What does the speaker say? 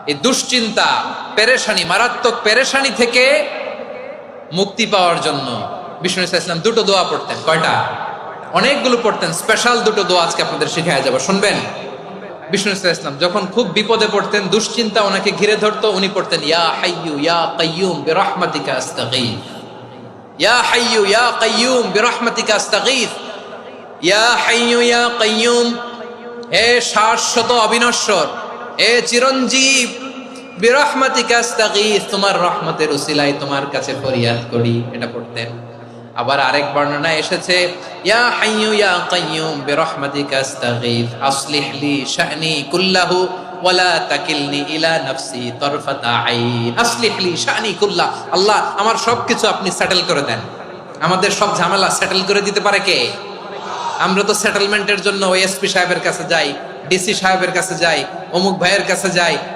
এই দুশ্চিন্তা, পেরেশানি, মারাত্মক পেরেশানি থেকে মুক্তি পাওয়ার জন্য বিষ্ণু ইসলাম দুটো দোয়া পড়তেন। কয়টা? অনেকগুলো পড়তেন। স্পেশাল দুটো দোয়া আজকে আপনাদের শিখায়া যাব, শুনবেন। বিষ্ণু ইসলাম যখন খুব বিপদে পড়তেন, দুশ্চিন্তা ওনাকে ঘিরে ধরতো, উনি পড়তেন ইয়া হাইয়ু ইয়া কাইয়ুম বিরহমাতিকা আস্তাগীথ, ইয়া হাইয়ু ইয়া কাইয়ুম বিরহমাতিকা আস্তাগীথ, ইয়া হাইয়ু ইয়া কাইয়ুম, হে শাশ্বত অবিনশ্বর, হে চিরঞ্জীব, বিরহমাতিকা আস্তাগীথ, তোমার রহমতের উসিলায় তোমার কাছে ফরিয়াদ করি। এটা পড়তেন। আবার আরেক বর্ণনায় এসেছে ইয়া হাইয়ু ইয়া কাইয়ুম বিরহমাতিকা আস্তাগীথ আসলিহ লি শা'নি কুল্লাহু ওয়ালা তাকিলনি ইলা নাফসি তারফাতা আইন। আসলিহ লি শা'নি কুল্লাহ, আল্লাহ আমার সবকিছু আপনি সেটেল করে দেন। আমাদের সব ঝামেলা সেটেল করে দিতে পারে কে? আমরা তো সেটেলমেন্টের জন্য ওএসপি সাহেবের কাছে যাই, ডিসি সাহেবের কাছে যাই, অমুক ভাইয়ের কাছে যাই।